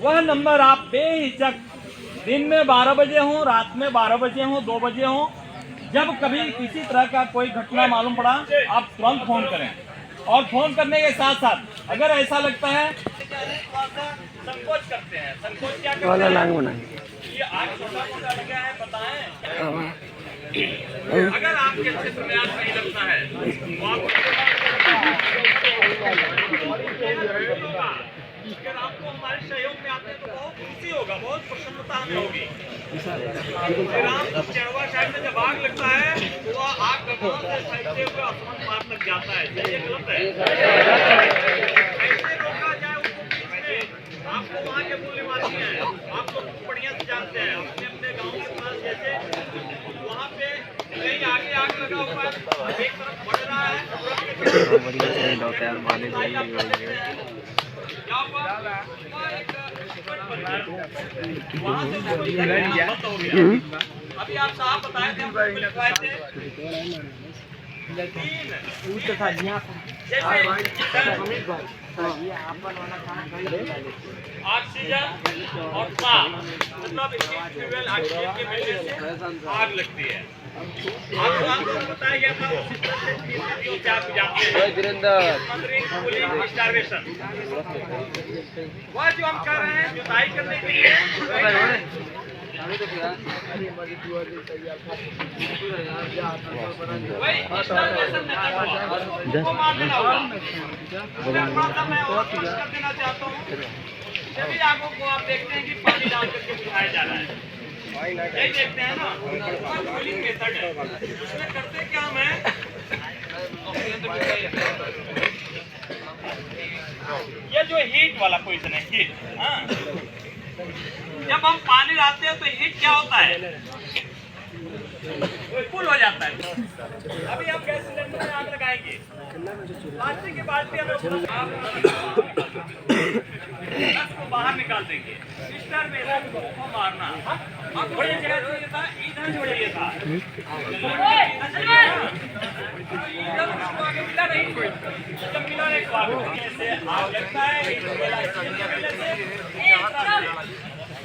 वह नंबर आप बेहिचक दिन में 12 बजे हो, रात में 12 बजे हो, 2 बजे हो, जब कभी किसी तरह का कोई घटना मालूम पड़ा आप तुरंत फोन करें। और फोन करने के साथ साथ अगर ऐसा लगता है संकोच करते हैं, संकोच क्या करते हैं, ये आग छोटा मोटा लगा है बताएं। अगर आपके क्षेत्र में आग नहीं लगता है तो अगर आपको हमारे सहयोग में आते हैं तो बहुत खुशी होगा, बहुत प्रसन्नता हमें होगी। चढ़वा साइड में जब आग लगता है तो वह आग फैलते हुए आसमान पार तक जाता है। ये गलत है, कैसे रोका जाए उसको बीच में। आपको वहाँ के मूल्य निवासी हैं, आप लोग बढ़िया से जानते हैं, अपने अपने गाँव के पास जैसे वहाँ पे कहीं आगे आग लगा हुआ है, एक तरफ बढ़ रहा है, अभी आप साहब बताए थे ऑक्सीजन और मतलब फ्यूल ऑक्सीजन के मिलने से आग लगती है। आपको बताया गया था स्टार्वेशन, वह जो हम कर रहे हैं जुताई करने के लिए देना चाहता हूँ। सभी आगों को आप देखते हैं कि पानी डाल करके बुझाया जा रहा है, यही देखते हैं ना, कूलिंग मेथड है। उसमें करते क्या हम हैं, ये जो हीट वाला क्वेश्चन है, हीट, हाँ, जब हम पानी डालते हैं तो हीट क्या होता है, फुल हो जाता है। अभी हम गैस सिलेंडर में आग लगाएंगे, प्लास्टिक की बाल्टी में को बाहर निकाल देंगे, सिस्टर में को मारना। अब थोड़ी जगह चाहिए था, इधर चाहिए था, इधर उसको आगे मिला नहीं, जब मिला नहीं तो आगे से आग लगता है।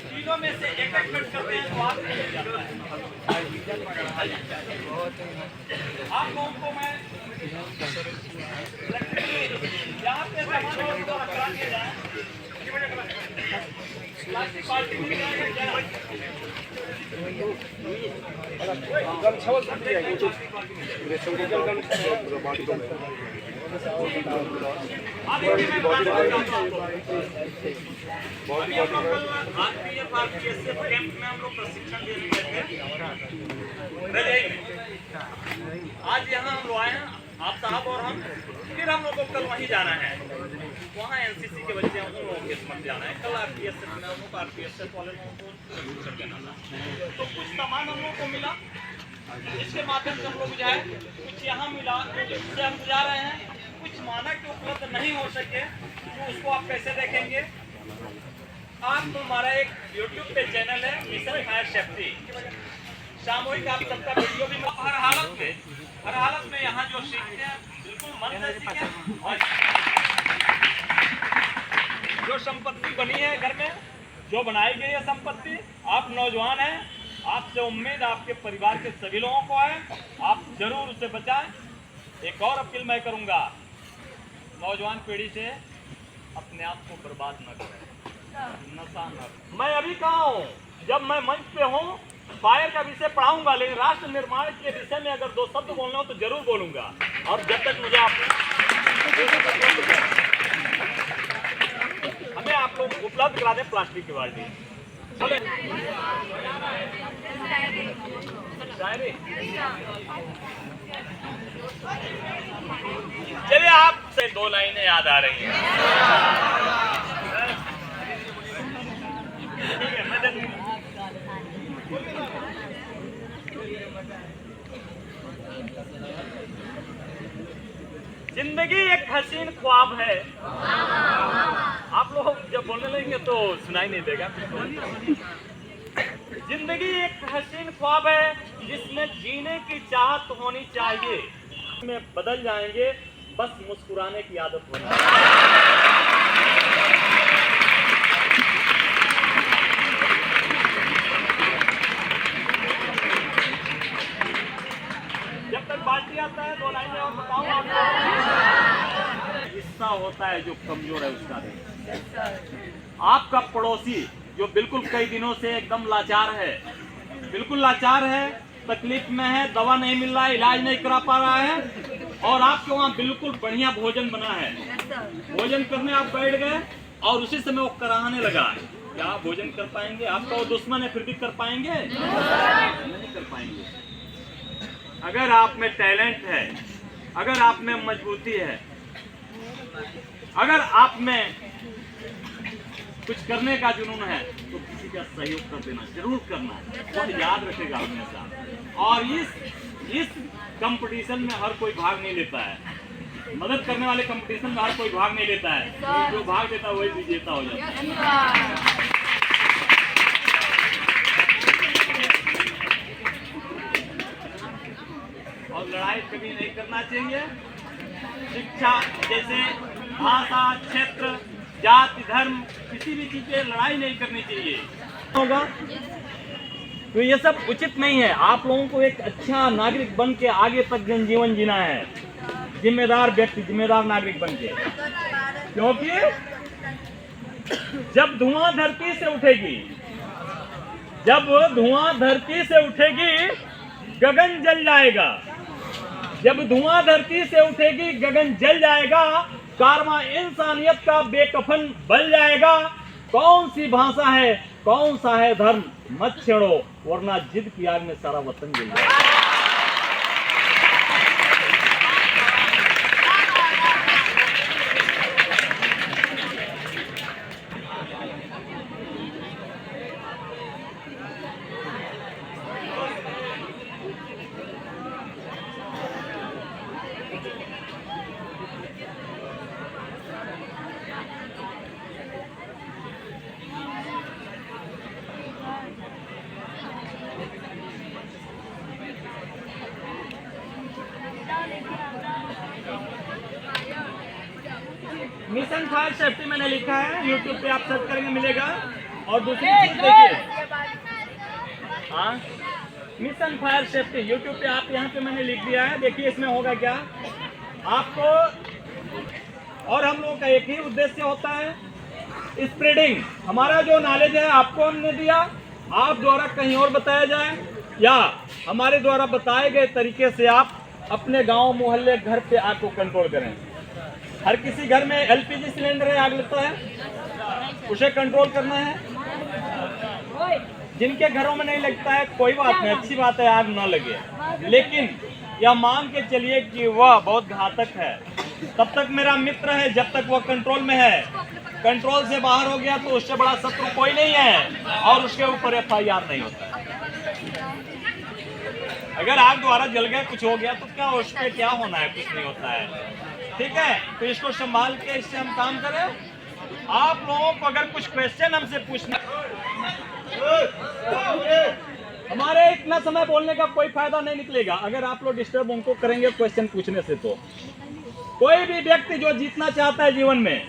तीनों में से एक एक कट करते हैं तो आग निकल जाता है। आप लोगों को मैं यहाँ पे सामान और तो रखा दिया जाए, प्लास्टिक बाल्टी में जाएगा क्या? कैंप में हम लोग प्रशिक्षण दे रहे थे, आज यहाँ हम लोग आए हैं, आप साहब और हम, फिर हम लोग को कल वहीं जाना है, वहाँ एनसीसी के बच्चे हैं, उन लोगों के समझ जाना है। कल आरपीएसएफ में हम लोग आरपीएसएफ वाले लोगों को कर देना था, तो कुछ सामान हम लोग को मिला, इसके माध्यम से हम लोग बुझाए, कुछ यहाँ मिला जिससे हम बुझा रहे हैं, कुछ मानक उपलब्ध नहीं हो सके तो उसको आप कैसे देखेंगे। आप हमारा एक यूट्यूब पे चैनल है मिशन फायर सेफ्टी, सामूहिक आप सबका वीडियो भी हर हालत में यहाँ जो सीखते हैं बिल्कुल मन से सीखें। और जो संपत्ति बनी है घर में, जो बनाई गई है संपत्ति, आप नौजवान हैं, आपसे उम्मीद आपके परिवार के सभी लोगों को है, आप जरूर उसे बचाएं। एक और अपील मैं करूंगा, नौजवान पीढ़ी से अपने आप को बर्बाद न करें, नशा न। मैं अभी कहा हूँ, जब मैं मंच पे हूँ फायर का विषय पढ़ाऊंगा, लेकिन राष्ट्र निर्माण के विषय में अगर 2 शब्द बोलना हो तो जरूर बोलूंगा। और जब तक मुझे हमें आप लोग उपलब्ध करा दें प्लास्टिक की बाल्टी। चलिए आपसे 2 लाइनें याद आ रही हैं। ठीक है, मैं जिंदगी एक हसीन ख्वाब है। आप लोग जब बोलने लगेंगे तो सुनाई नहीं देगा। जिंदगी एक हसीन ख्वाब है जिसमें जीने की चाहत होनी चाहिए, में बदल जाएंगे, बस मुस्कुराने की आदत होनी चाहिए। है जो कमजोर है उसका दें। आपका पड़ोसी जो बिल्कुल कई दिनों से एकदम लाचार है, बिल्कुल लाचार है, तकलीफ में है, दवा नहीं मिल रहा है, इलाज नहीं करा पा रहा है, और आपके वहाँ बिल्कुल बढ़िया भोजन बना है, भोजन करने आप बैठ गए और उसी समय वो कराहने लगा, क्या आप भोजन कर पाएंगे? आपका वो दुश्मन है फिर भी कर पाएंगे? नहीं कर पाएंगे। अगर आप में टैलेंट है, अगर आप में मजबूती है, अगर आप में कुछ करने का जुनून है, तो किसी का सहयोग कर देना, जरूर करना, और याद रखेगा हमेशा। और इस कंपटीशन में हर कोई भाग नहीं लेता है, मदद करने वाले कंपटीशन में हर कोई भाग नहीं लेता है, जो भाग लेता है वही विजेता हो जाता है। और लड़ाई कभी नहीं करना चाहिए। शिक्षा जैसे भाषा, क्षेत्र, जाति, धर्म, किसी भी चीज पे लड़ाई नहीं करनी चाहिए होगा, तो ये सब उचित नहीं है। आप लोगों को एक अच्छा नागरिक बन के आगे तक जनजीवन जीना है, जिम्मेदार व्यक्ति, जिम्मेदार नागरिक बन के, क्योंकि जब धुआं धरती से उठेगी, जब धुआं धरती से उठेगी गगन जल जाएगा, जब धुआं धरती से उठेगी गगन जल जाएगा, कारवां इंसानियत का बेकफन बल जाएगा। कौन सी भाषा है, कौन सा है धर्म, मत छेड़ो, वरना जिद की आग में सारा वतन जल जाएगा। मिशन फायर सेफ्टी मैंने लिखा है, YouTube पे आप सर्च करेंगे मिलेगा। और दूसरी चीज देखिए, हाँ, मिशन फायर सेफ्टी YouTube पे आप यहाँ पे मैंने लिख दिया है। देखिए इसमें होगा क्या, आपको और हम लोगों का एक ही उद्देश्य होता है, स्प्रेडिंग। हमारा जो नॉलेज है आपको हमने दिया, आप द्वारा कहीं और बताया जाए, या हमारे द्वारा बताए गए तरीके से आप अपने गांव, मोहल्ले, घर पे आग को कंट्रोल करें। हर किसी घर में LPG सिलेंडर है, आग लगता है, उसे कंट्रोल करना है। जिनके घरों में नहीं लगता है कोई बात नहीं, अच्छी बात है, आग न लगे, लेकिन यह मान के चलिए कि वह बहुत घातक है। तब तक मेरा मित्र है जब तक वह कंट्रोल में है, कंट्रोल से बाहर हो गया तो उससे बड़ा शत्रु कोई नहीं है, और उसके ऊपर FIR नहीं होता। अगर आग द्वारा जल गया, कुछ हो गया तो क्या उस पर क्या होना है, कुछ नहीं होता है, ठीक है। तो इसको संभाल के इससे हम काम करें। आप लोगों को अगर कुछ क्वेश्चन हमसे पूछना, हमारे इतना समय बोलने का कोई फायदा नहीं निकलेगा अगर आप लोग डिस्टर्ब उनको करेंगे क्वेश्चन पूछने से। तो कोई भी व्यक्ति जो जीतना चाहता है जीवन में,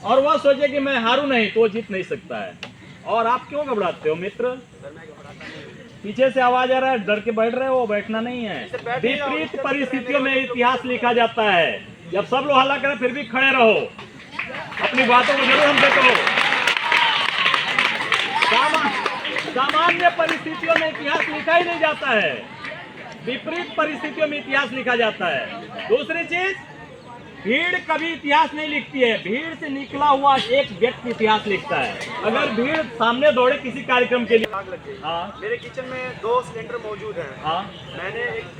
और वह सोचे कि मैं हारू नहीं, तो वो जीत नहीं सकता है। और आप क्यों घबराते हो मित्र? पीछे से आवाज आ रहा है, डर के बैठ रहे हो, बैठना नहीं है। विपरीत परिस्थितियों में इतिहास लिखा जाता है। जब सब लोग हल्ला करें फिर भी खड़े रहो, अपनी बातों को जरूर हमसे कहो। सामान्य परिस्थितियों में इतिहास लिखा ही नहीं जाता है, विपरीत परिस्थितियों में इतिहास लिखा जाता है। दूसरी चीज, भीड़ कभी इतिहास नहीं लिखती है, भीड़ से निकला हुआ एक व्यक्ति इतिहास लिखता है। अगर भीड़ सामने दौड़े किसी कार्यक्रम के लिए, आग लग गई। हाँ, मेरे किचन में 2 सिलेंडर मौजूद हैं। हाँ, मैंने एक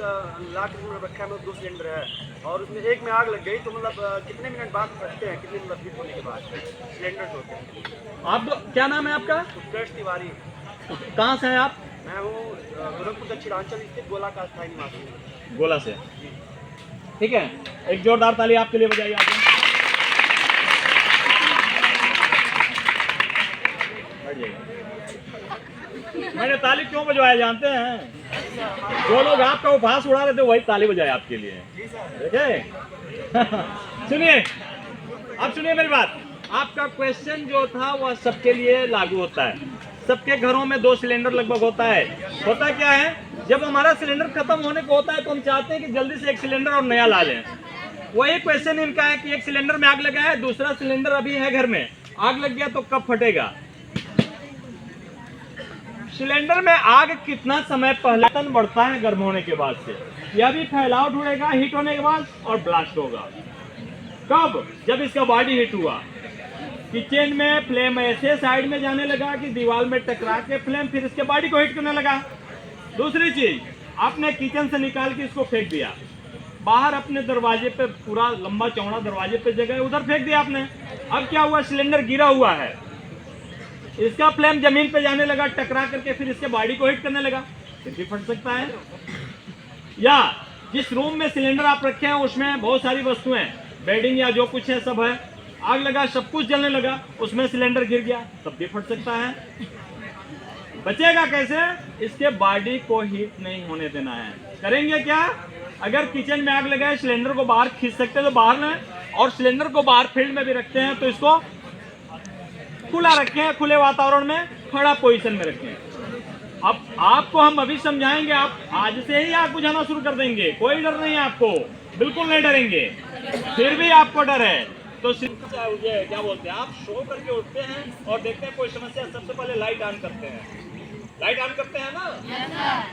लाख में रखा है, 2 सिलेंडर है, और उसमें एक में आग लग गई तो मतलब कितने मिनट बाद रखते हैं, कितने मिनट हीट होने के बाद सिलेंडर होते हैं। आप क्या नाम है आपका? उत्कर्ष तिवारी। कहाँ से हैं आप? मैं हूँ गोरखपुर दक्षिणांचल स्थित गोला का स्थायी निवासी। गोला से, ठीक है। एक जोरदार ताली आपके लिए बजाइए। आप मैंने ताली क्यों बजवाया जानते हैं? जो लोग आपका उपहास उड़ा रहे थे वही ताली बजाए आपके लिए, ठीक है। सुनिए, अब सुनिए मेरी बात। आपका क्वेश्चन जो था वह सबके लिए लागू होता है। सबके घरों में 2 सिलेंडर लगभग होता है। होता क्या है, जब हमारा सिलेंडर खत्म होने को होता है तो हम चाहते हैं कि जल्दी से एक सिलेंडर और नया ला लें। वही क्वेश्चन इनका है कि एक सिलेंडर में आग लगा है, दूसरा सिलेंडर अभी है घर में, आग लग गया तो कब फटेगा? सिलेंडर में आग कितना समय पहले बढ़ता है गर्म होने के बाद से, यह भी फैलाव ढूंढेगा हीट होने के बाद और ब्लास्ट होगा। कब? जब इसका बॉडी हीट हुआ, किचन में फ्लेम ऐसे साइड में जाने लगा कि दीवार में टकरा के फ्लेम फिर इसके बॉडी को हीट करने लगा। दूसरी चीज, आपने किचन से निकाल के इसको फेंक दिया, बाहर अपने दरवाजे पे, पूरा लंबा चौड़ा दरवाजे पे जगह है, उधर फेंक दिया आपने। अब क्या हुआ? सिलेंडर गिरा हुआ है, इसका फ्लेम जमीन पे जाने लगा, टकरा करके फिर इसके बॉडी को हिट करने लगा, फिर भी फट सकता है। या जिस रूम में सिलेंडर आप रखे हैं उसमें बहुत सारी वस्तुएं, बेडिंग या जो कुछ है सब है, आग लगा, सब कुछ जलने लगा, उसमें सिलेंडर गिर गया, तब भी फट सकता है। बचेगा कैसे? इसके बॉडी को हीट नहीं होने देना है। करेंगे क्या? अगर किचन में आग लगा है, सिलेंडर को बाहर खींच सकते हैं तो बाहर में, और सिलेंडर को बाहर फील्ड में भी रखते हैं तो इसको खुला रखें, खुले वातावरण में खड़ा पोजीशन में रखें। अब आपको हम अभी समझाएंगे, आप आज से ही आग बुझाना शुरू कर देंगे, कोई डर नहीं है आपको, बिल्कुल नहीं डरेंगे। फिर भी आपको डर है तो क्या बोलते हैं, आप शो करके उठते हैं और देखते हैं कोई समस्या, सबसे पहले लाइट ऑन करते हैं। लाइट ऑन करते हैं ना?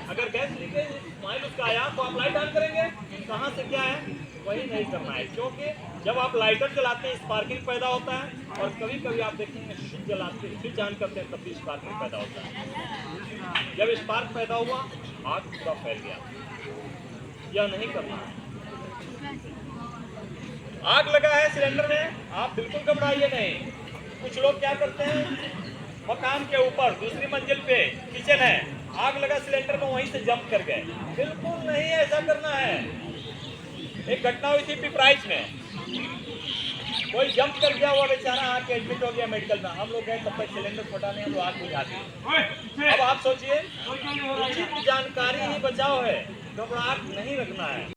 अगर गैस लीकेज माइल उसका आया तो आप लाइट ऑन करेंगे, कहाँ से क्या है वही नहीं करना है, क्योंकि जब आप लाइटर जलाते हैं स्पार्किंग पैदा होता है, और कभी कभी आप देखेंगे स्विच जलाते हैं, स्विच ऑन करते हैं तब भी स्पार्किंग पैदा होता है। जब स्पार्क पैदा हुआ आग पूरा फैल गया, यह नहीं करना है। आग लगा है सिलेंडर में, आप बिल्कुल घबराइए नहीं। कुछ लोग क्या करते हैं, मकान के ऊपर दूसरी मंजिल पे किचन है, आग लगा सिलेंडर में, वहीं से जंप कर गए। बिल्कुल नहीं ऐसा करना है। एक घटना हुई थी पिपराइच में, कोई जंप कर गया, वो बेचारा आके एडमिट हो गया मेडिकल में। हम लोग गए तब तक सिलेंडर फटा नहीं, तो आग बुझा दी। अब आप सोचिए, उचित जानकारी ही बचाव है, घबराहट नहीं रखना है।